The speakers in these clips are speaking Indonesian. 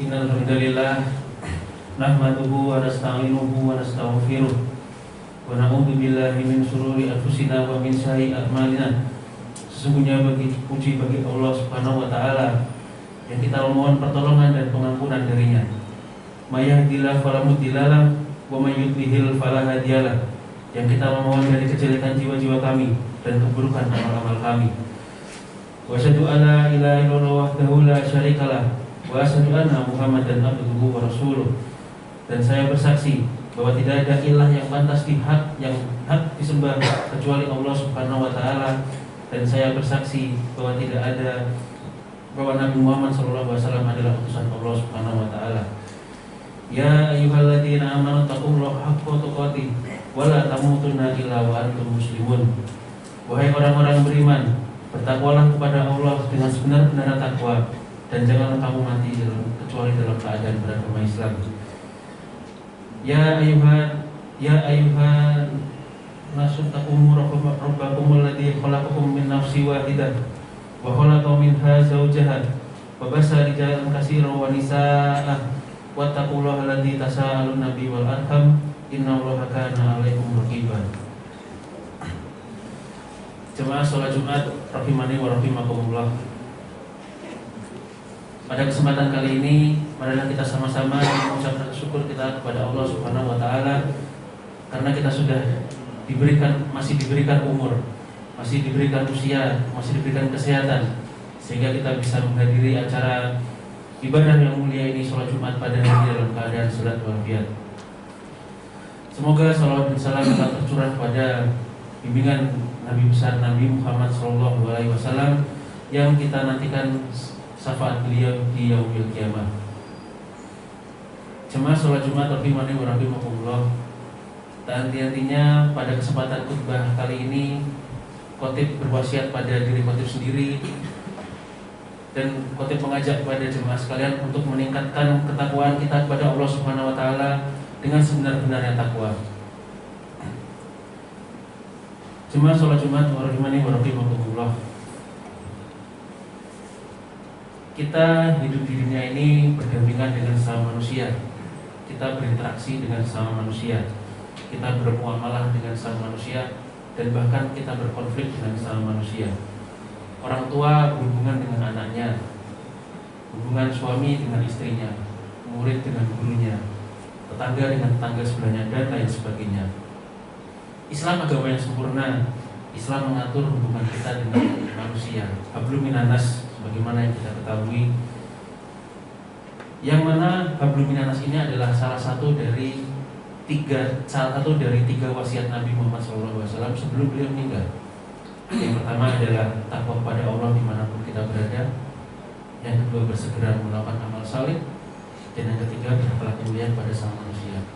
Innal hamdalillah nahmaduhu wa nasta'inuhu wa nastaghfiruh wa na'udzu billahi min shururi anfusina wa min sayyi'ati a'malina. Sesungguhnya puji bagi Allah Subhanahu wa taala yang kita mohon pertolongan dan pengampunan darinya. May yahdihillahu fala mudhillalah wa may yudlil fala hadiyalah. Yang kita memohon dari kejelekan jiwa-jiwa kami dan keburukan amal-amal kami. Wa asyhadu an la ilaha illallah wahdahu la syarikalah wa asyhadu anna Muhammadan abduhu wa rasuluh. Dan saya bersaksi bahwa tidak ada ilah yang pantas yang hak disembah kecuali Allah Subhanahu wa taala, dan saya bersaksi bahwa tidak ada bahwa Nabi Muhammad sallallahu alaihi wasallam adalah utusan Allah Subhanahu wa taala. Ya ayyuhalladzina amanu taqullaha haqqa tuqatih wa la tamutunna illa wa antum muslimun. Wahai orang-orang beriman, bertakwalah kepada Allah dengan sebenar-benar takwa, dan janganlah kamu mati kecuali dalam keadaan beragama Islam. Ya ayuhan nasu taqumu rabbakum alladzi khalaqakum min nafsin wahidah wa khalaqa minha zawjaha wa bassa rijalan katsiran wa nisaa wattaqullaha alladzi tasaaluna bihi wal arham innallaha kana 'alaikum raqiba. Jemaah salat Jumat rahimani wa rahimakumullah. Pada kesempatan kali ini, marilah kita sama-sama mengucapkan syukur kita kepada Allah Subhanahu wa taala karena kita sudah masih diberikan umur, masih diberikan usia, masih diberikan kesehatan, sehingga kita bisa menghadiri acara ibadah yang mulia ini, salat Jumat pada hari dalam keadaan sehat walafiat. Semoga salawat dan salam tetap tercurah pada bimbingan Nabi besar Nabi Muhammad SAW yang kita nantikan syafaat beliau di yaumil qiyamah. Jemaah salat Jumat rahimani wa rahimakumullah. Dan hati-hatinya pada kesempatan khutbah kali ini, khotib berwasiat pada diri khotib sendiri, dan khotib mengajak kepada jemaah sekalian untuk meningkatkan ketakwaan kita kepada Allah Subhanahu wa taala dengan sebenar-benarnya takwa. Jemaah salat Jumat rahimani wa rahimakumullah. Kita hidup di dunia ini berdampingan dengan sesama manusia. Kita berinteraksi dengan sesama manusia. Kita bermuamalah dengan sesama manusia, dan bahkan kita berkonflik dengan sesama manusia. Orang tua berhubungan dengan anaknya, hubungan suami dengan istrinya, murid dengan gurunya, tetangga dengan tetangga sebelahnya, dan lain sebagainya. Islam agama yang sempurna. Islam mengatur hubungan kita dengan manusia. Hablum minan nas, sebagaimana yang kita ketahui, yang mana hablum minan nas ini adalah salah satu dari tiga wasiat Nabi Muhammad SAW sebelum beliau meninggal. Yang pertama adalah takwa kepada Allah dimanapun kita berada. Yang kedua, bersegera melakukan amal saleh. Dan yang ketiga, berakhlak mulia pada sama manusia.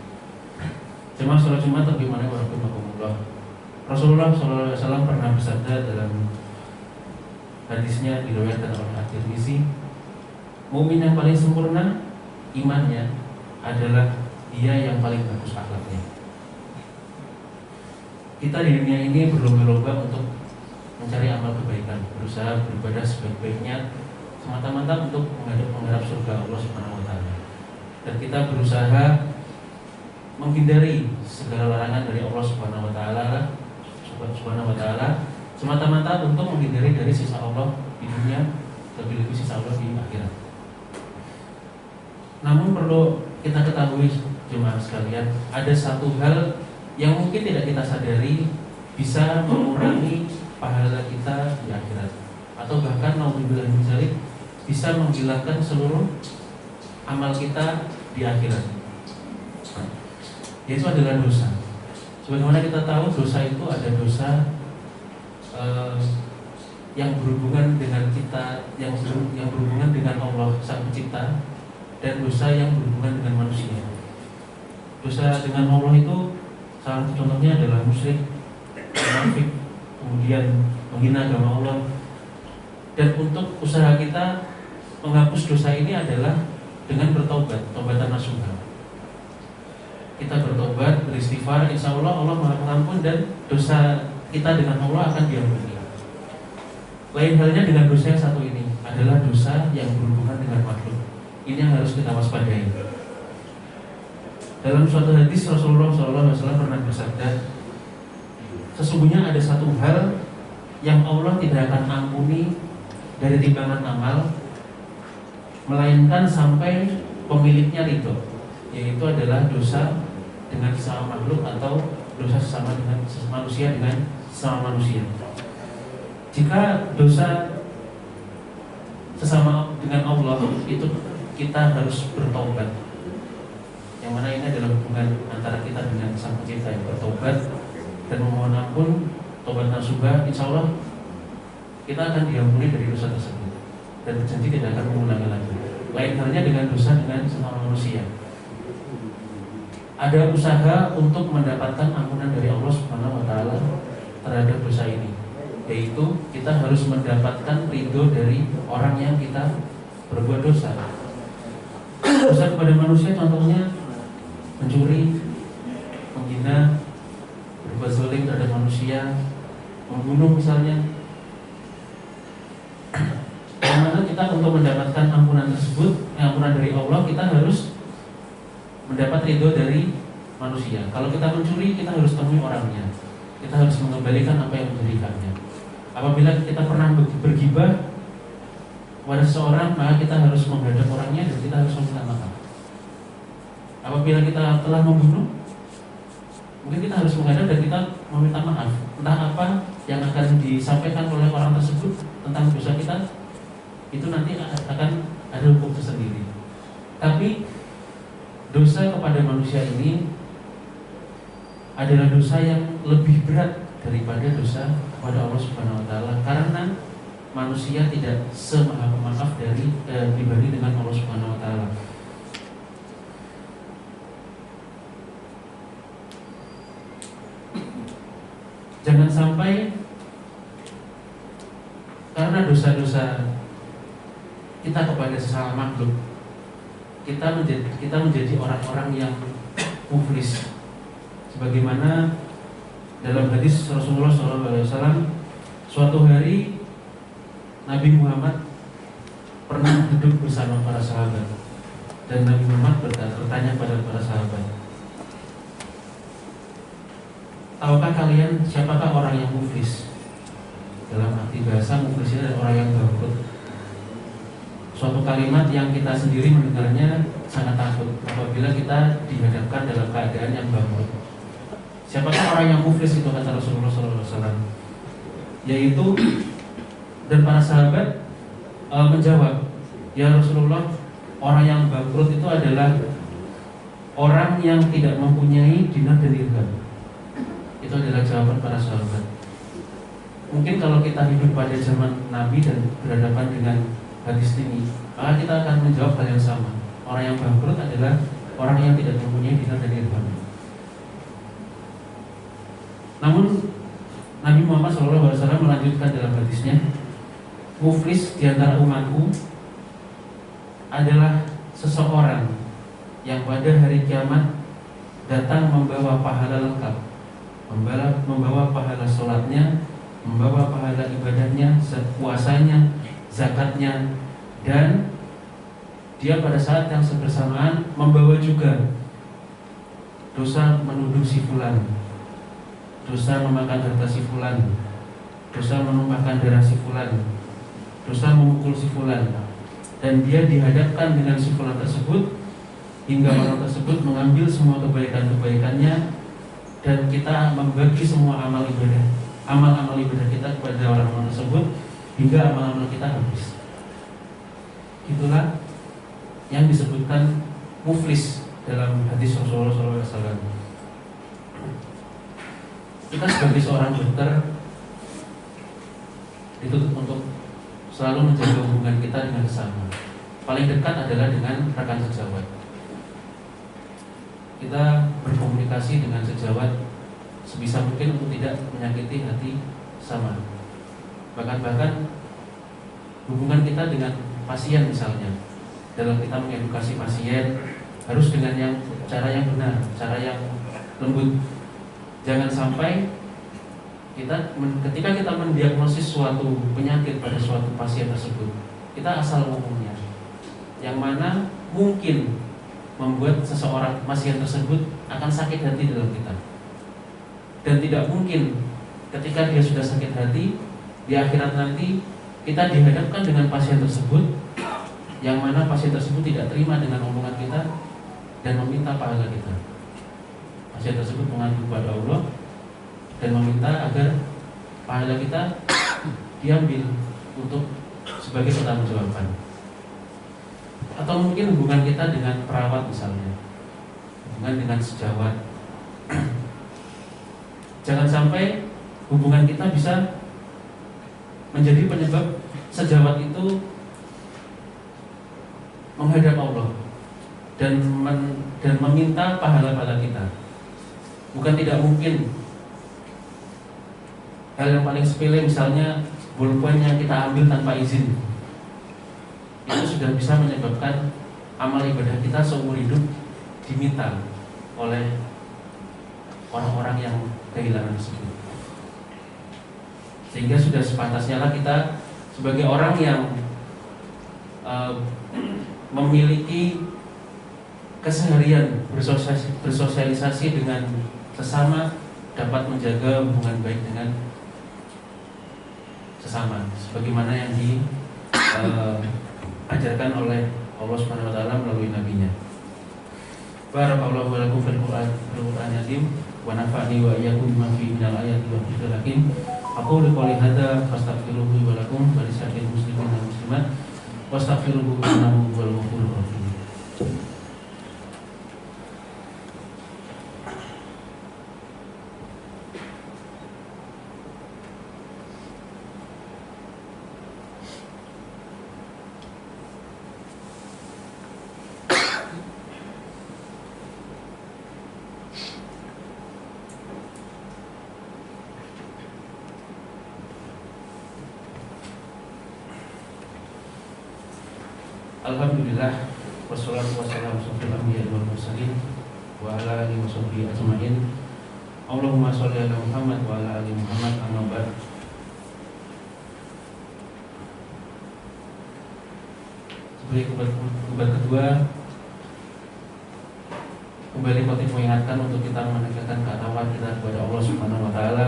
Jemaah salat Jumat bagaimana warahmatullahi. Rasulullah SAW pernah bersabda dalam hadisnya diriwayatkan oleh At-Tirmizi, mukmin yang paling sempurna imannya adalah dia yang paling bagus akhlaknya. Kita di dunia ini berlomba-lomba untuk mencari amal kebaikan, berusaha beribadah sebaik-baiknya semata-mata untuk mengharap surga Allah Subhanahu wa taala. Dan kita berusaha menghindari segala larangan dari Allah Subhanahu wa taala semata-mata untuk menghindari dari sisa Allah di dunia, lebih-lebih sisa Allah di akhirat. Namun perlu kita ketahui jemaah sekalian, ada satu hal yang mungkin tidak kita sadari bisa mengurangi pahala kita di akhirat, atau bahkan naudzubillah min dzalik bisa menghilangkan seluruh amal kita di akhirat. Yaitu adalah dosa. Sebagaimana kita tahu, dosa itu ada dosa yang berhubungan dengan kita, yang berhubungan dengan Allah Sang Pencipta, dan dosa yang berhubungan dengan manusia. Dosa dengan Allah itu salah satu contohnya adalah musyrik, munafik, kemudian menghina agama Allah. Dan untuk usaha kita menghapus dosa ini adalah dengan bertaubat, taubatan nasuha. Kita bertobat, beristighfar, insya Allah Allah Maha Pengampun, dan dosa kita dengan Allah akan diampuni. Lain halnya dengan dosa yang satu ini, adalah dosa yang berhubungan dengan makhluk. Ini yang harus kita waspadai. Dalam suatu hadis Rasulullah SAW pernah bersabda, sesungguhnya ada satu hal yang Allah tidak akan ampuni dari timbangan amal, melainkan sampai pemiliknya ridho, yaitu adalah dosa dengan sesama makhluk atau dosa sesama dengan manusia dengan sesama manusia. Jika dosa sesama dengan Allah itu kita harus bertobat, yang mana ini adalah hubungan antara kita dengan Sang Pencipta, yang bertobat dan memohon ampun, tobat nasuha, insya Allah kita akan diampuni dari dosa tersebut dan berjanji tidak akan mengulangi lagi. Lain halnya dengan dosa dengan sesama manusia. Ada usaha untuk mendapatkan ampunan dari Allah Subhanahu wa Ta'ala terhadap dosa ini, yaitu kita harus mendapatkan ridho dari orang yang kita berbuat dosa. Dosa kepada manusia contohnya mencuri, menghina, berbuat zalim terhadap manusia, membunuh misalnya. Yang mana kita untuk mendapatkan ampunan tersebut, ampunan dari Allah, kita harus mendapat ridho dari manusia. Kalau kita mencuri, kita harus temui orangnya, kita harus mengembalikan apa yang menjadi haknya. Apabila kita pernah bergibah pada seseorang, maka kita harus menghadap orangnya dan kita harus meminta maaf. Apabila kita telah membunuh, mungkin kita harus menghadap dan kita meminta maaf. Entah apa yang akan disampaikan oleh orang tersebut tentang dosa kita, itu nanti akan ada hukum tersendiri. Tapi dosa kepada manusia ini adalah dosa yang lebih berat daripada dosa kepada Allah Subhanahu wa Ta'ala, karena manusia tidak semaha pemaaf dibanding dengan Allah Subhanahu wa Ta'ala. Jangan sampai karena dosa-dosa kita kepada sesama makhluk, kita menjadi orang-orang yang muflis. Sebagaimana dalam hadis Rasulullah SAW, suatu hari Nabi Muhammad pernah duduk bersama para sahabat, dan Nabi Muhammad bertanya pada para sahabat, tahukah kalian siapakah orang yang muflis? Dalam arti bahasa, muflis itu adalah orang yang bangkrut. Suatu kalimat yang kita sendiri mendengarnya sangat takut apabila kita dihadapkan dalam keadaan yang bangkrut. Siapakah orang yang muflis itu, kata Rasulullah SAW? Yaitu, dan para sahabat menjawab, ya Rasulullah, orang yang bangkrut itu adalah orang yang tidak mempunyai dinar dan dirham. Itu adalah jawaban para sahabat. Mungkin kalau kita hidup pada zaman Nabi dan berhadapan dengan hadis ini, maka kita akan menjawab hal yang sama. Orang yang bangkrut adalah orang yang tidak mempunyai dinar dan dirham. Namun Nabi Muhammad SAW melanjutkan dalam hadisnya, muflis di antara umatku adalah seseorang yang pada hari kiamat datang membawa pahala lengkap, membawa pahala sholatnya, membawa pahala ibadahnya, puasanya, zakatnya, dan dia pada saat yang bersamaan membawa juga dosa menuduh si fulan, dosa memakan harta si fulan, dosa menumpahkan darah si fulan, dosa memukul si fulan, dan dia dihadapkan dengan si fulan tersebut hingga orang tersebut mengambil semua kebaikan-kebaikannya, dan kita membagi semua amal ibadah kita kepada orang-orang tersebut hingga amal-amal kita habis. Itulah yang disebutkan muflis dalam hadis Rasulullah SAW. Kita sebagai seorang dokter dituntut untuk selalu menjaga hubungan kita dengan sesama. Paling dekat adalah dengan rekan sejawat. Kita berkomunikasi dengan sejawat sebisa mungkin untuk tidak menyakiti hati sama. Bahkan hubungan kita dengan pasien misalnya, dalam kita mengedukasi pasien harus dengan cara yang benar, cara yang lembut. Jangan sampai ketika kita mendiagnosis suatu penyakit pada suatu pasien tersebut, kita asal ngomongnya, yang mana mungkin membuat seseorang pasien tersebut akan sakit hati dalam kita. Dan tidak mungkin ketika dia sudah sakit hati di akhirat nanti kita dihadapkan dengan pasien tersebut, yang mana pasien tersebut tidak terima dengan omongan kita dan meminta pahala kita. Pasien tersebut mengadu kepada Allah dan meminta agar pahala kita diambil untuk sebagai pertanggungjawaban. Atau mungkin hubungan kita dengan perawat misalnya, hubungan dengan sejawat. Jangan sampai hubungan kita bisa menjadi penyebab sejawat itu menghadap Allah dan meminta pahala-pahala kita. Bukan tidak mungkin. Hal yang paling sepele misalnya pulpen yang kita ambil tanpa izin, itu sudah bisa menyebabkan amal ibadah kita seumur hidup diminta oleh orang-orang yang kehilangan tersebut. Sehingga sudah sepantasnya lah kita sebagai orang yang memiliki keseharian bersosialisasi dengan sesama, dapat menjaga hubungan baik dengan sesama sebagaimana yang diajarkan oleh Allah Subhanahu wa taala melalui nabinya. Barakallahu lakum fil Qur'anil azim wa nafa'ani wa iyyakum bima fihi minal ayati wa dzikril hakim. Aqulu qouli hadza fastaghfiruhu wa lakum wa lisa'il muslimin wal muslimat wastaghfiruhu innahu huwal ghafurur rahim. Alhamdulillah wassalatu wassalamu ala anbiya'i wal mursalin wa ala alihi washabbihi ajmain. Allahumma sholli ala Muhammad wa ala ali Muhammad, amma ba'd. Sebagai khutbah kedua, kembali khotib mengingatkan untuk kita menegakkan ketakwaan kita kepada Allah Subhanahu wa taala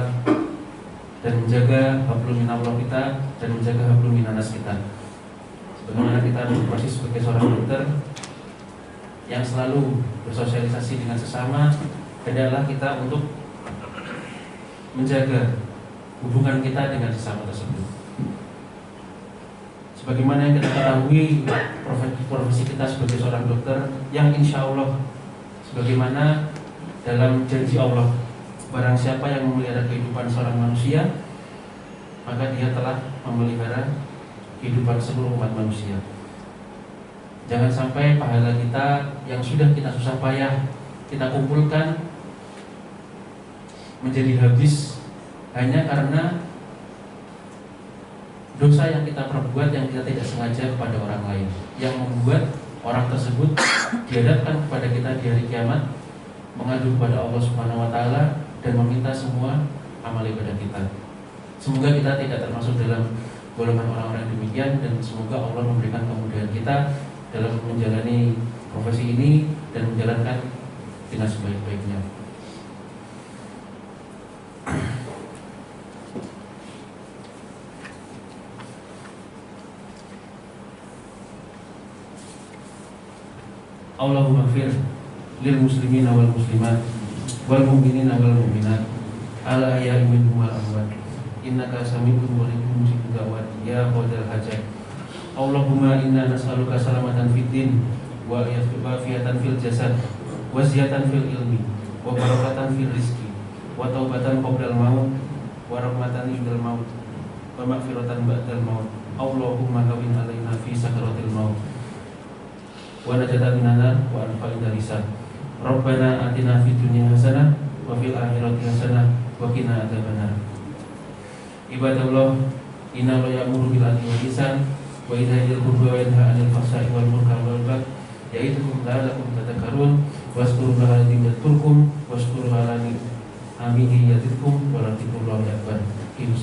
dan menjaga hablum minallah kita dan menjaga hablum minanas kita. Bagaimana kita berprofesi sebagai seorang dokter yang selalu bersosialisasi dengan sesama adalah kita untuk menjaga hubungan kita dengan sesama tersebut. Sebagaimana yang kita ketahui, profesi kita sebagai seorang dokter yang insya Allah sebagaimana dalam janji Allah, barang siapa yang memelihara kehidupan seorang manusia, maka dia telah memelihara kehidupan seluruh umat manusia. Jangan sampai pahala kita yang sudah kita susah payah kita kumpulkan menjadi habis hanya karena dosa yang kita perbuat yang kita tidak sengaja kepada orang lain, yang membuat orang tersebut dihadapkan kepada kita di hari kiamat, mengadu kepada Allah Subhanahu wa taala dan meminta semua amal ibadah kita. Semoga kita tidak termasuk dalam golongan orang-orang demikian, dan semoga Allah memberikan kemudahan kita dalam menjalani profesi ini dan menjalankan dengan sebaik-baiknya. Allahumma ighfir lil muslimina wal muslimat wal mu'minina wal mu'minat ala ahya'i minhum wal amwat innaka sami'un qaribun mujibud da'wat ya qadal hajat. Allahumma inna nas'aluka salamatan fid din wa afiyatan fil jasad wa ziyatan fil ilmi wa barakatan fil rizqi wa taubatan qabla al maut wa rahmatan indal maut wa maghfiratan ba'dal maut. Allahumma hawwin 'alaina fi sakaratil maut wa najatan minan nar wa anfa'in lisan. Rabbana atina fid dunya hasanah wa fil akhirati hasanah wa qina adzabannar. Ibadallah, inna la ya'muru bil 'adli wal ihsan wa yanha 'anil 'anil fahsya'i wal munkari wal baghi ya'idukum la'allakum tadhakkarun wazkurullaha yadhkurkum wazkurullaha yazidkum wa la dzikrullahi akbar. Inna